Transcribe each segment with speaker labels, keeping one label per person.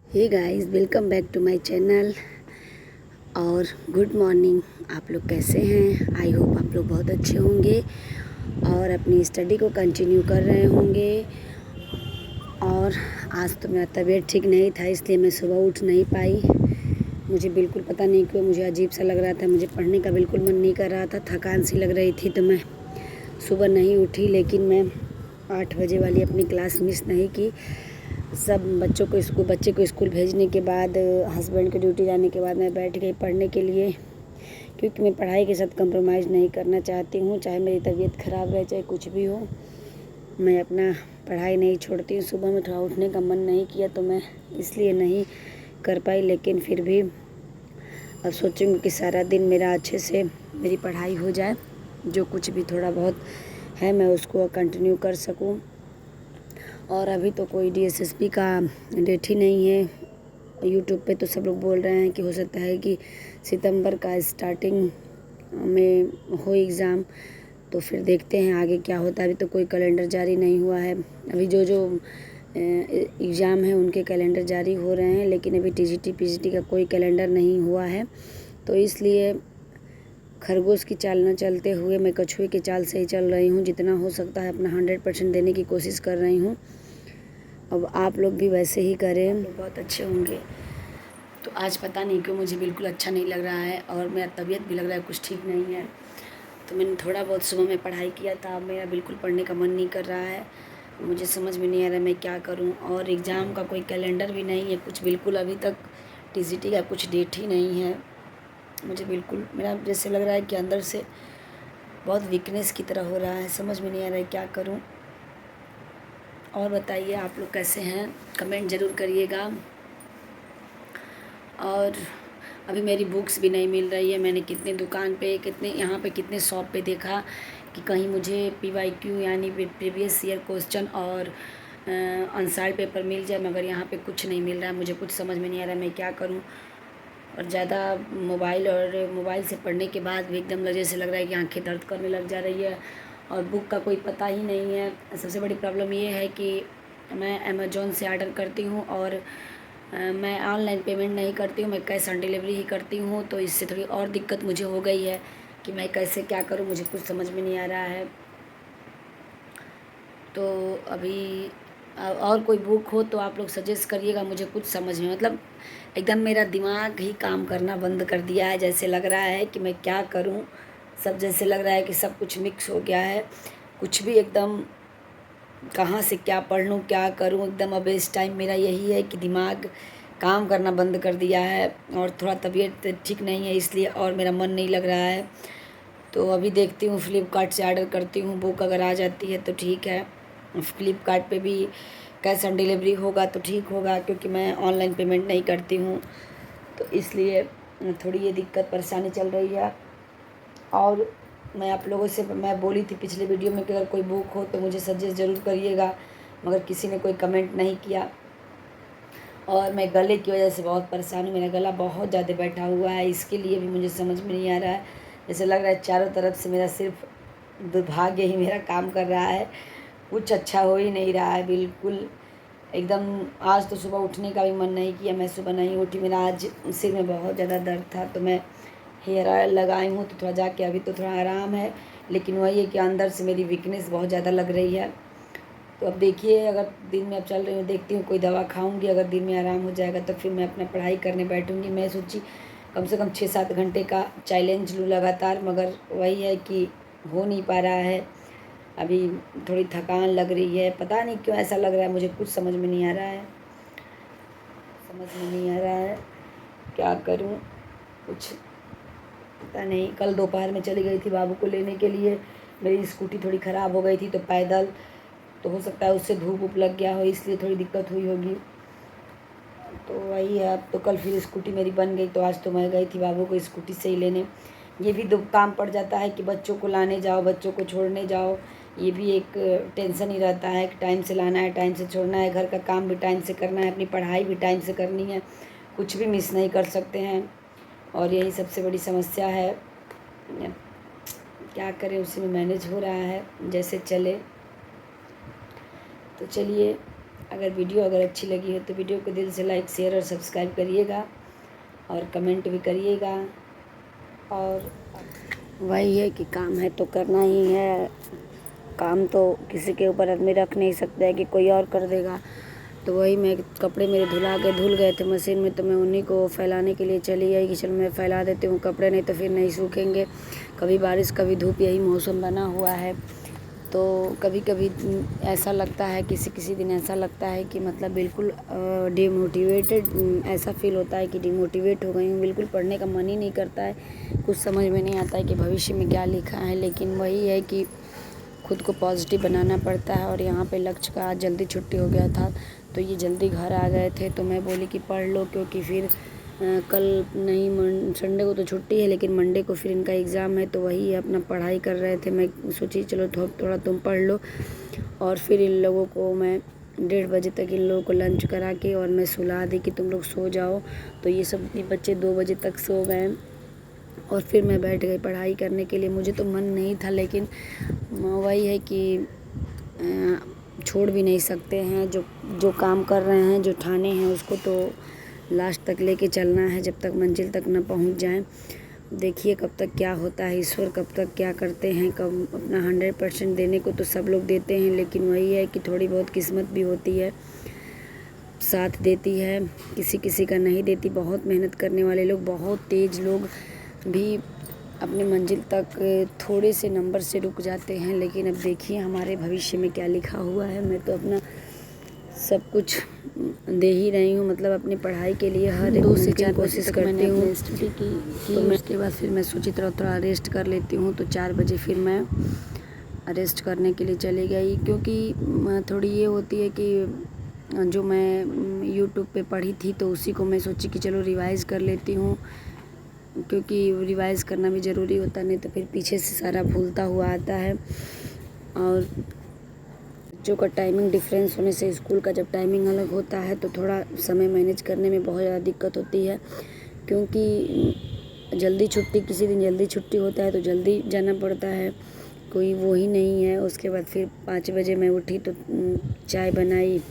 Speaker 1: Hey guys, welcome back to my channel और good morning. आप लोग कैसे हैं? आई होप आप लोग बहुत अच्छे होंगे और अपनी स्टडी को कंटिन्यू कर रहे होंगे। और आज तो मेरा तबीयत ठीक नहीं था, इसलिए मैं सुबह उठ नहीं पाई। मुझे बिल्कुल पता नहीं क्यों मुझे अजीब सा लग रहा था, मुझे पढ़ने का बिल्कुल मन नहीं कर रहा था, थकान सी लग रही थी, तो मैं सुबह नहीं उठी। लेकिन मैं 8 बजे वाली अपनी क्लास मिस नहीं की। सब बच्चे को स्कूल भेजने के बाद, हस्बैंड के ड्यूटी जाने के बाद मैं बैठ गई पढ़ने के लिए, क्योंकि मैं पढ़ाई के साथ कंप्रोमाइज़ नहीं करना चाहती हूँ। चाहे मेरी तबीयत ख़राब रहे, चाहे कुछ भी हो, मैं अपना पढ़ाई नहीं छोड़ती हूँ। सुबह में थोड़ा उठने का मन नहीं किया तो मैं इसलिए नहीं कर पाई, लेकिन फिर भी अब सोचूंगी कि सारा दिन मेरा अच्छे से मेरी पढ़ाई हो जाए, जो कुछ भी थोड़ा बहुत है मैं उसको कंटिन्यू कर सकूँ। और अभी तो कोई डीएसएसबी का डेट ही नहीं है। यूट्यूब पे तो सब लोग बोल रहे हैं कि हो सकता है कि सितंबर का स्टार्टिंग में हो एग्ज़ाम, तो फिर देखते हैं आगे क्या होता है। अभी तो कोई कैलेंडर जारी नहीं हुआ है। अभी जो जो एग्ज़ाम है उनके कैलेंडर जारी हो रहे हैं, लेकिन अभी टीजीटी पीजीटी का कोई कैलेंडर नहीं हुआ है। तो इसलिए खरगोश की चाल न चलते हुए मैं कछुए की चाल से ही चल रही हूँ। जितना हो सकता है अपना 100% देने की कोशिश कर रही हूँ। अब आप लोग भी वैसे ही करें, बहुत अच्छे होंगे। तो आज पता नहीं क्यों मुझे बिल्कुल अच्छा नहीं लग रहा है और मेरा तबीयत भी लग रहा है कुछ ठीक नहीं है। तो मैंने थोड़ा बहुत सुबह में पढ़ाई किया था, अब मेरा बिल्कुल पढ़ने का मन नहीं कर रहा है। मुझे समझ में नहीं आ रहा मैं क्या करूं। और एग्ज़ाम का कोई कैलेंडर भी नहीं है कुछ, बिल्कुल अभी तक टीजीटी का कुछ डेट ही नहीं है। मुझे बिल्कुल मेरा जैसे लग रहा है कि अंदर से बहुत वीकनेस की तरह हो रहा है, समझ में नहीं आ रहा है क्या करूं। और बताइए आप लोग कैसे हैं, कमेंट ज़रूर करिएगा। और अभी मेरी बुक्स भी नहीं मिल रही है। मैंने कितने दुकान पे, कितने यहाँ पे, कितने शॉप पे देखा कि कहीं मुझे PYQ यानी प्रीवियस ईयर क्वेश्चन और आंसर पेपर मिल जाए, मगर यहाँ पे कुछ नहीं मिल रहा है। मुझे कुछ समझ में नहीं आ रहा है मैं क्या करूँ। और ज़्यादा मोबाइल से पढ़ने के बाद भी एकदम जैसे लग रहा है कि आंखें दर्द करने लग जा रही है और बुक का कोई पता ही नहीं है। सबसे बड़ी प्रॉब्लम ये है कि मैं अमेज़ॉन से ऑर्डर करती हूँ और मैं ऑनलाइन पेमेंट नहीं करती हूँ, मैं कैश ऑन डिलीवरी ही करती हूँ। तो इससे थोड़ी और दिक्कत मुझे हो गई है कि मैं कैसे क्या करूँ, मुझे कुछ समझ में नहीं आ रहा है। तो अभी और कोई बुक हो तो आप लोग सजेस्ट करिएगा। मुझे कुछ समझ में मतलब एकदम मेरा दिमाग ही काम करना बंद कर दिया है। जैसे लग रहा है कि मैं क्या करूं, सब जैसे लग रहा है कि सब कुछ मिक्स हो गया है। कुछ भी एकदम कहाँ से क्या पढ़ लूँ, क्या करूँ, एकदम अब इस टाइम मेरा यही है कि दिमाग काम करना बंद कर दिया है। और थोड़ा तबीयत ठीक नहीं है इसलिए और मेरा मन नहीं लग रहा है। तो अभी देखती हूँ फ्लिपकार्ट से ऑर्डर करती हूँ, बुक अगर आ जाती है तो ठीक है। फ्लिपकार्ट पे भी कैश ऑन डिलीवरी होगा तो ठीक होगा, क्योंकि मैं ऑनलाइन पेमेंट नहीं करती हूँ, तो इसलिए थोड़ी ये दिक्कत परेशानी चल रही है। और मैं आप लोगों से मैं बोली थी पिछले वीडियो में कि अगर कोई बुक हो तो मुझे सजेस्ट ज़रूर करिएगा, मगर किसी ने कोई कमेंट नहीं किया। और मैं गले की वजह से बहुत परेशान हूँ, मेरा गला बहुत ज़्यादा बैठा हुआ है, इसके लिए भी मुझे समझ में नहीं आ रहा है। जैसे लग रहा है चारों तरफ से मेरा सिर्फ दुर्भाग्य ही मेरा काम कर रहा है, कुछ अच्छा हो ही नहीं रहा है बिल्कुल एकदम। आज तो सुबह उठने का भी मन नहीं किया, मैं सुबह नहीं उठी। मेरा आज सिर में बहुत ज़्यादा दर्द था, तो मैं हेयर ऑयल लगाई हूँ तो थोड़ा जाके अभी तो थोड़ा आराम है, लेकिन वही है कि अंदर से मेरी वीकनेस बहुत ज़्यादा लग रही है। तो अब देखिए, अगर दिन में अब चल रही हूँ, देखती हूँ कोई दवा खाऊंगी, अगर दिन में आराम हो जाएगा तो फिर मैं अपना पढ़ाई करने बैठूंगी। मैं सोची कम से कम 6-7 घंटे का चैलेंज लूँ लगातार, मगर वही है कि हो नहीं पा रहा है। अभी थोड़ी थकान लग रही है, पता नहीं क्यों ऐसा लग रहा है, मुझे कुछ समझ में नहीं आ रहा है, समझ में नहीं आ रहा है क्या करूँ, कुछ पता नहीं। कल दोपहर में चली गई थी बाबू को लेने के लिए, मेरी स्कूटी थोड़ी ख़राब हो गई थी, तो पैदल, तो हो सकता है उससे धूप वूप लग गया हो, इसलिए थोड़ी दिक्कत हुई होगी। तो वही है, अब तो कल फिर स्कूटी मेरी बन गई, तो आज तो मैं गई थी बाबू को स्कूटी से ही लेने। ये भी दो काम पड़ जाता है कि बच्चों को लाने जाओ, बच्चों को छोड़ने जाओ, ये भी एक टेंशन ही रहता है कि टाइम से लाना है, टाइम से छोड़ना है, घर का काम भी टाइम से करना है, अपनी पढ़ाई भी टाइम से करनी है, कुछ भी मिस नहीं कर सकते हैं। और यही सबसे बड़ी समस्या है, क्या करें, उसी में मैनेज हो रहा है जैसे चले। तो चलिए अगर वीडियो अच्छी लगी हो तो वीडियो को दिल से लाइक शेयर और सब्सक्राइब करिएगा और कमेंट भी करिएगा। और वही है कि काम है तो करना ही है, काम तो किसी के ऊपर आदमी रख नहीं सकता है कि कोई और कर देगा। तो वही मैं कपड़े मेरे धुल गए थे मशीन में, तो मैं उन्हीं को फैलाने के लिए चली आई कि चलो मैं फैला देती हूँ कपड़े, नहीं तो फिर नहीं सूखेंगे। कभी बारिश कभी धूप, यही मौसम बना हुआ है। तो कभी कभी ऐसा लगता है, किसी दिन ऐसा लगता है कि मतलब बिल्कुल डिमोटिवेटेड ऐसा फील होता है कि डिमोटिवेट हो गई हूँ, बिल्कुल पढ़ने का मन ही नहीं करता है। कुछ समझ में नहीं आता है कि भविष्य में क्या लिखा है, लेकिन वही है कि खुद को पॉजिटिव बनाना पड़ता है। और यहाँ पे लक्ष्य का आज जल्दी छुट्टी हो गया था, तो ये जल्दी घर आ गए थे, तो मैं बोली कि पढ़ लो, क्योंकि फिर कल नहीं, संडे को तो छुट्टी है लेकिन मंडे को फिर इनका एग्ज़ाम है। तो वही अपना पढ़ाई कर रहे थे, मैं सोची चलो थोड़ा तुम पढ़ लो। और फिर इन लोगों को मैं 1:30 बजे तक इन लोगों को लंच करा के और मैं सुला दी कि तुम लोग सो जाओ। तो ये सब बच्चे 2 बजे तक सो गए और फिर मैं बैठ गई पढ़ाई करने के लिए। मुझे तो मन नहीं था, लेकिन वही है कि छोड़ भी नहीं सकते हैं। जो काम कर रहे हैं, जो ठाने हैं, उसको तो लास्ट तक लेके चलना है, जब तक मंजिल तक न पहुंच जाएं। देखिए कब तक क्या होता है, ईश्वर कब तक क्या करते हैं। कब अपना 100% देने को तो सब लोग देते हैं, लेकिन वही है कि थोड़ी बहुत किस्मत भी होती है, साथ देती है, किसी का नहीं देती। बहुत मेहनत करने वाले लोग, बहुत तेज़ लोग भी अपने मंजिल तक थोड़े से नंबर से रुक जाते हैं। लेकिन अब देखिए हमारे भविष्य में क्या लिखा हुआ है। मैं तो अपना सब कुछ दे ही रही हूँ, मतलब अपनी पढ़ाई के लिए हर 2 से 4 कोशिश करती हूँ स्टडी की। तो मैं उसके बाद फिर मैं सोची थोड़ा रेस्ट कर लेती हूँ। तो 4 बजे फिर मैं रेस्ट करने के लिए चली गई, क्योंकि थोड़ी ये होती है कि जो मैं यूट्यूब पे पढ़ी थी तो उसी को मैं सोची कि चलो रिवाइज़ कर लेती हूँ, क्योंकि रिवाइज़ करना भी ज़रूरी होता है, नहीं तो फिर पीछे से सारा भूलता हुआ आता है। और बच्चों का टाइमिंग डिफरेंस होने से स्कूल का जब टाइमिंग अलग होता है तो थोड़ा समय मैनेज करने में बहुत ज़्यादा दिक्कत होती है, क्योंकि जल्दी छुट्टी, किसी दिन जल्दी छुट्टी होता है तो जल्दी जाना पड़ता है, कोई वो ही नहीं है। उसके बाद फिर 5 बजे मैं उठी तो चाय बनाई,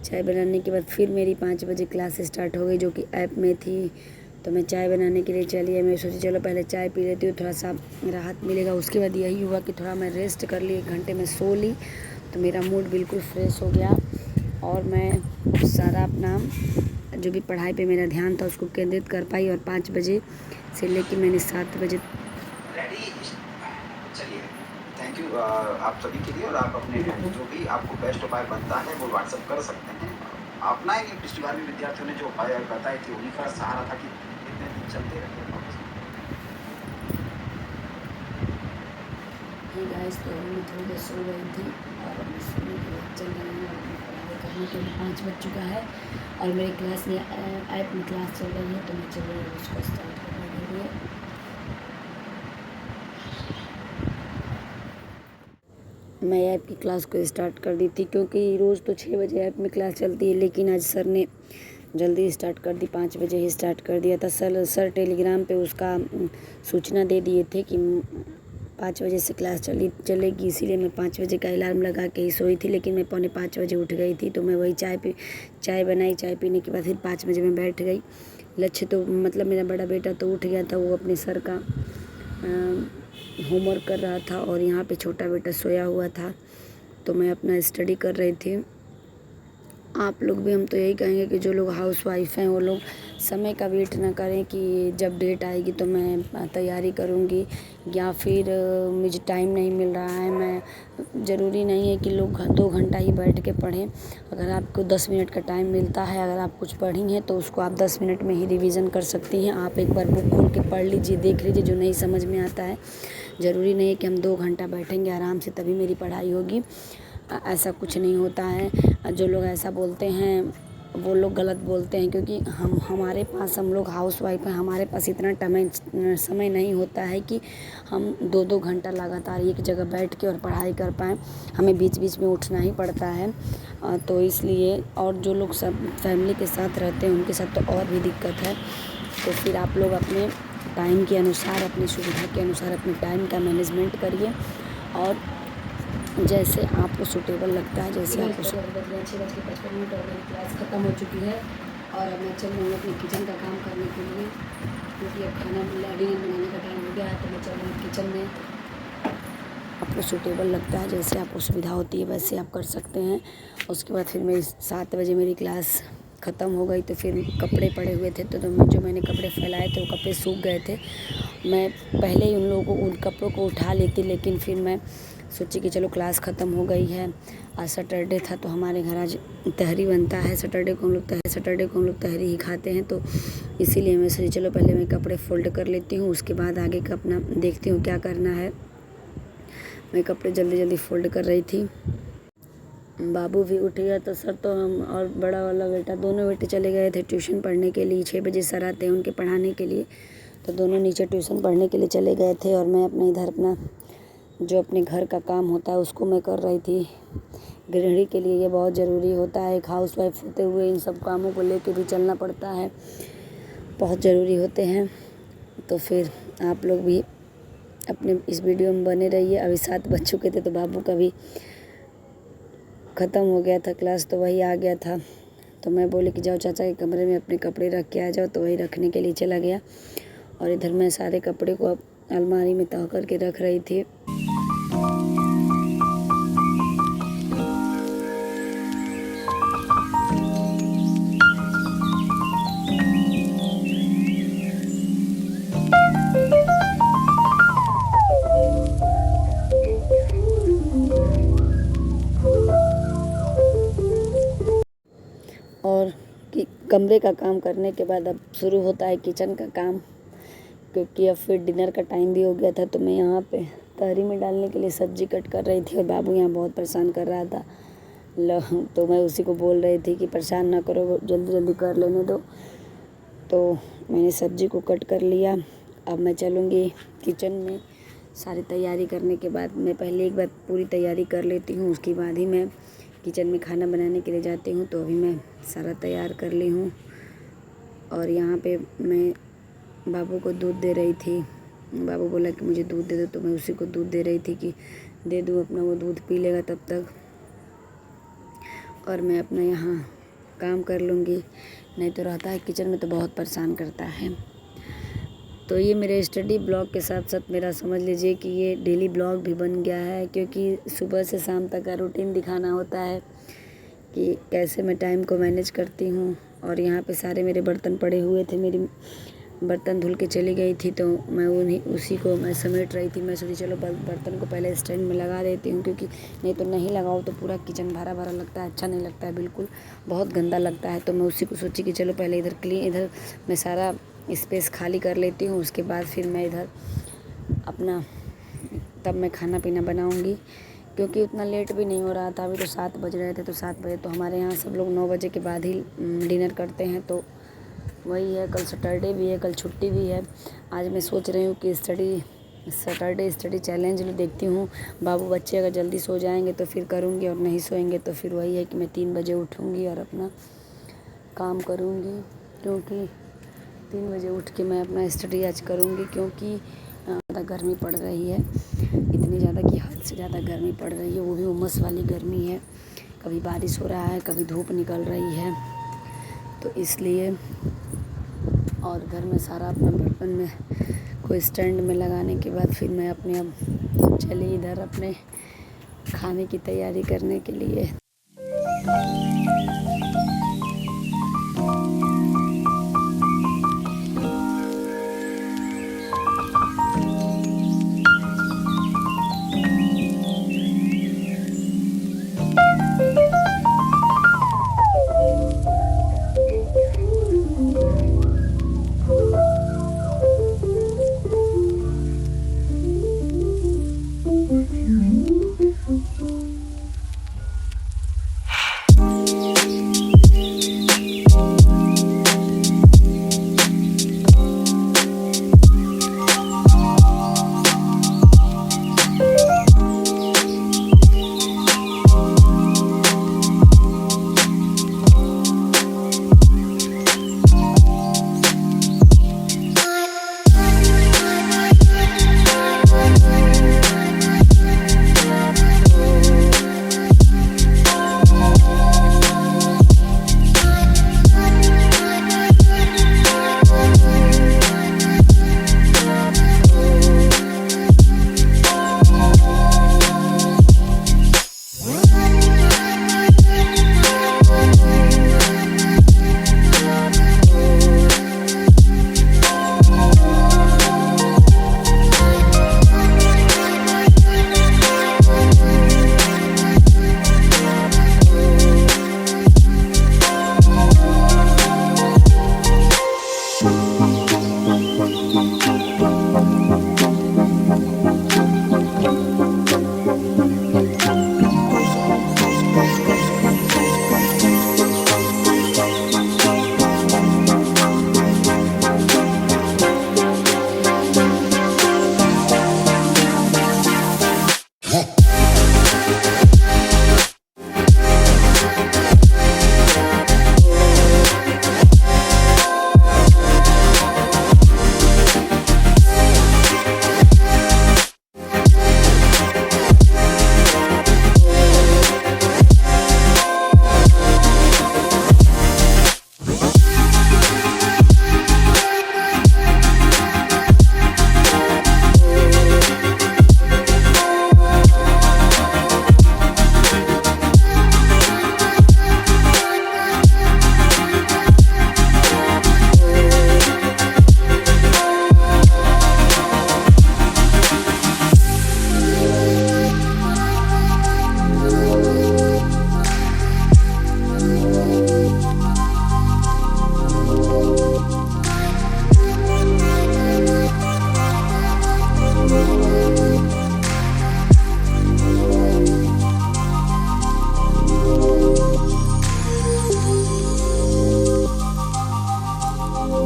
Speaker 1: चाय बनाने के बाद फिर मेरी 5 बजे क्लास स्टार्ट हो गई, जो कि ऐप में थी। तो मैं चाय बनाने के लिए चली आई। मैं सोची चलो पहले चाय पी लेती हूँ, थोड़ा सा राहत मिलेगा। उसके बाद यही हुआ कि थोड़ा मैं रेस्ट कर ली, 1 घंटे में सो ली, तो मेरा मूड बिल्कुल फ्रेश हो गया और मैं सारा अपना जो भी पढ़ाई पे मेरा ध्यान था उसको केंद्रित कर पाई। और 5 बजे से लेकर मैंने 7 बजे।
Speaker 2: चलिए, थैंक यू आप सभी के लिए। और आप अपने जो भी आपको बेस्ट उपाय बनता है वो व्हाट्सएप कर सकते हैं। अपनाएंगे। पिछली बार भी विद्यार्थियों ने जो उपाय बताए थे उन्हीं का सहारा था कि इतने दिन चलते रहे।
Speaker 1: गाइस, तो मैं थोड़ी देर सो गई थी और अभी सोने के बाद चल रही हूँ अपनी पढ़ाई करने के लिए। 5 बज चुका है और मेरी क्लास में ऐप में क्लास चल रही है, तो मैं चल रही हूँ उसको स्टार्ट करने के लिए। मैं ऐप की क्लास को स्टार्ट कर दी थी, क्योंकि रोज़ तो 6 बजे ऐप में क्लास चलती है, लेकिन आज सर ने जल्दी स्टार्ट कर दी, 5 बजे ही स्टार्ट कर दिया था। सर टेलीग्राम पे उसका सूचना दे दिए थे कि 5 बजे से क्लास चलेगी, इसीलिए मैं 5 बजे का अलार्म लगा के ही सोई थी। लेकिन मैं 4:45 बजे उठ गई थी, तो मैं वही चाय बनाई, चाय पीने के बाद फिर 5 बजे मैं बैठ गई। लक्ष्य तो मतलब मेरा बड़ा बेटा तो उठ गया था, वो अपने सर का होमवर्क कर रहा था और यहाँ पे छोटा बेटा सोया हुआ था, तो मैं अपना स्टडी कर रही थी। आप लोग भी, हम तो यही कहेंगे कि जो लोग हाउसवाइफ हैं वो लोग समय का वेट ना करें कि जब डेट आएगी तो मैं तैयारी करूँगी, या फिर मुझे टाइम नहीं मिल रहा है। मैं ज़रूरी नहीं है कि लोग 2 घंटा ही बैठ के पढ़ें। अगर आपको 10 मिनट का टाइम मिलता है, अगर आप कुछ पढ़ी हैं तो उसको आप 10 मिनट में ही रिवीज़न कर सकती हैं। आप एक बार बुक खोल के पढ़ लीजिए, देख लीजिए जो नहीं समझ में आता है। ज़रूरी नहीं है कि हम 2 घंटा बैठेंगे आराम से तभी मेरी पढ़ाई होगी, ऐसा कुछ नहीं होता है। जो लोग ऐसा बोलते हैं वो लोग गलत बोलते हैं, क्योंकि हम लोग हाउसवाइफ हैं, हमारे पास इतना समय नहीं होता है कि हम 2-2 घंटा लगातार एक जगह बैठ के और पढ़ाई कर पाएँ। हमें बीच बीच में उठना ही पड़ता है, तो इसलिए। और जो लोग सब फैमिली के साथ रहते हैं उनके साथ तो और भी दिक्कत है। तो फिर आप लोग अपने टाइम के अनुसार, अपनी सुविधा के अनुसार अपने टाइम का मैनेजमेंट करिए और जैसे आपको सूटेबल लगता है, जैसे आपको 6:55 और मेरी क्लास ख़त्म हो चुकी है और अब मैं चल रही हूँ अपने किचन का काम करने के लिए, क्योंकि अब खाना डिनर बनाने का टाइम हो गया है। तो मैं चल रही हूँ किचन में। आपको सूटेबल लगता है, जैसे आपको सुविधा होती है वैसे आप कर सकते हैं। उसके बाद फिर मेरी 7 बजे मेरी क्लास ख़त्म हो गई, तो फिर कपड़े पड़े हुए थे, तो जो मैंने कपड़े फैलाए थे वो कपड़े सूख गए थे। मैं पहले ही उन कपड़ों को उठा लेती, लेकिन फिर मैं सोची कि चलो क्लास ख़त्म हो गई है। आज सैटरडे था, तो हमारे घर आज तहरी बनता है। सैटरडे को हम लोग तहरी ही खाते हैं, तो इसीलिए मैं सोची चलो पहले मैं कपड़े फ़ोल्ड कर लेती हूँ, उसके बाद आगे का अपना देखती हूँ क्या करना है। मैं कपड़े जल्दी जल्दी फ़ोल्ड कर रही थी। बाबू भी उठ गया, तो सर तो हम और बड़ा वाला बेटा, दोनों बेटे चले गए थे ट्यूशन पढ़ने के लिए। 6 बजे सर आते हैं उनके पढ़ाने के लिए, तो दोनों नीचे ट्यूशन पढ़ने के लिए चले गए थे। और मैं अपने इधर अपना जो अपने घर का काम होता है उसको मैं कर रही थी। गृहिणी के लिए ये बहुत ज़रूरी होता है। एक हाउसवाइफ होते हुए इन सब कामों को लेके भी चलना पड़ता है, बहुत ज़रूरी होते हैं। तो फिर आप लोग भी अपने इस वीडियो में बने रहिए। अभी 7 बज चुके थे, तो बाबू का भी ख़त्म हो गया था क्लास, तो वही आ गया था। तो मैं बोली कि जाओ चाचा के कमरे में अपने कपड़े रख के आ जाओ, तो वही रखने के लिए चला गया। और इधर मैं सारे कपड़े को अब अलमारी में तह करके रख रही थी। और कि कमरे का काम करने के बाद अब शुरू होता है किचन का काम, क्योंकि अब फिर डिनर का टाइम भी हो गया था। तो मैं यहाँ पे तहरी में डालने के लिए सब्ज़ी कट कर रही थी और बाबू यहाँ बहुत परेशान कर रहा था। तो मैं उसी को बोल रही थी कि परेशान ना करो, जल्दी जल्दी कर लेने दो। तो मैंने सब्ज़ी को कट कर लिया। अब मैं चलूँगी किचन में। सारी तैयारी करने के बाद मैं पहले एक बार पूरी तैयारी कर लेती हूँ, उसके बाद ही मैं किचन में खाना बनाने के लिए जाती हूँ। तो अभी मैं सारा तैयार कर ली हूँ और यहाँ पे मैं बाबू को दूध दे रही थी। बाबू बोला कि मुझे दूध दे दो, तो मैं उसी को दूध दे रही थी कि दे दूँ, अपना वो दूध पी लेगा तब तक, और मैं अपना यहाँ काम कर लूँगी। नहीं तो रहता है किचन में तो बहुत परेशान करता है। तो ये मेरे स्टडी ब्लॉग के साथ साथ मेरा समझ लीजिए कि ये डेली ब्लॉग भी बन गया है, क्योंकि सुबह से शाम तक का रूटीन दिखाना होता है कि कैसे मैं टाइम को मैनेज करती हूँ। और यहाँ पे सारे मेरे बर्तन पड़े हुए थे, मेरी बर्तन धुल के चली गई थी, तो मैं उसी को मैं समेट रही थी। मैं सोची चलो बर्तन को पहले स्टैंड में लगा देती हूँ, क्योंकि नहीं तो नहीं लगाओ तो पूरा किचन भरा भरा लगता है, अच्छा नहीं लगता है, बिल्कुल बहुत गंदा लगता है। तो मैं उसी को सोची कि चलो पहले इधर मैं सारा स्पेस खाली कर लेती हूँ, उसके बाद फिर मैं इधर अपना तब मैं खाना पीना बनाऊँगी, क्योंकि उतना लेट भी नहीं हो रहा था। अभी तो 7 बज रहे थे, तो 7 बजे तो हमारे यहाँ सब लोग 9 बजे के बाद ही डिनर करते हैं। तो वही है, कल सैटरडे भी है, कल छुट्टी भी है। आज मैं सोच रही हूँ कि सैटरडे स्टडी चैलेंज देखती हूँ। बाबू बच्चे अगर जल्दी सो जाएंगे तो फिर करूँगी, और नहीं सोएंगे तो फिर वही है कि मैं 3 बजे उठूँगी और अपना काम करूँगी, क्योंकि 3 बजे उठ के मैं अपना स्टडी आज करूँगी। क्योंकि ज़्यादा गर्मी पड़ रही है, इतनी ज़्यादा कि हद से ज़्यादा गर्मी पड़ रही है, वो भी उमस वाली गर्मी है। कभी बारिश हो रहा है, कभी धूप निकल रही है, तो इसलिए। और घर में सारा अपना बर्तन में कोई स्टैंड में लगाने के बाद फिर मैं अपने अब चली इधर अपने खाने की तैयारी करने के लिए। और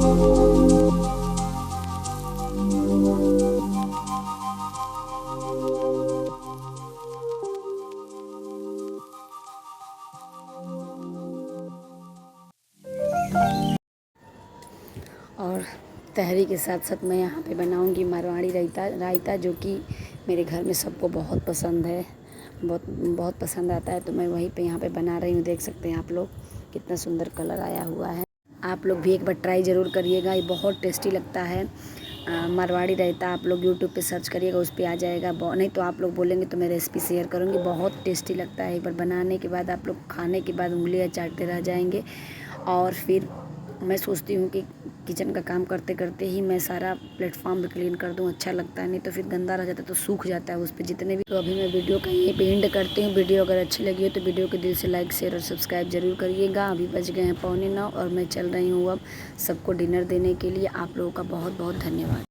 Speaker 1: तहरी के साथ साथ मैं यहाँ पे बनाऊँगी मारवाड़ी रायता जो कि मेरे घर में सबको बहुत पसंद है, बहुत बहुत पसंद आता है। तो मैं वहीं पे यहाँ पे बना रही हूँ। देख सकते हैं आप लोग कितना सुंदर कलर आया हुआ है। आप लोग भी एक बार ट्राई ज़रूर करिएगा, ये बहुत टेस्टी लगता है। मारवाड़ी रायता आप लोग यूट्यूब पे सर्च करिएगा, उस पे आ जाएगा। नहीं तो आप लोग बोलेंगे तो मैं रेसिपी शेयर करूँगी। बहुत टेस्टी लगता है। एक बार बनाने के बाद आप लोग खाने के बाद उंगलियाँ चाटते रह जाएंगे। और फिर मैं सोचती हूँ कि किचन का काम करते करते ही मैं सारा प्लेटफॉर्म भी क्लीन कर दूँ। अच्छा लगता है, नहीं तो फिर गंदा रह जाता है तो सूख जाता है उस पर जितने भी। तो अभी मैं वीडियो का यहीं पे एंड करती हूँ। वीडियो अगर अच्छी लगी हो तो वीडियो को दिल से लाइक शेयर और सब्सक्राइब जरूर करिएगा। अभी बज गए हैं 8:45 और मैं चल रही हूँ अब सबको डिनर देने के लिए। आप लोगों का बहुत बहुत धन्यवाद।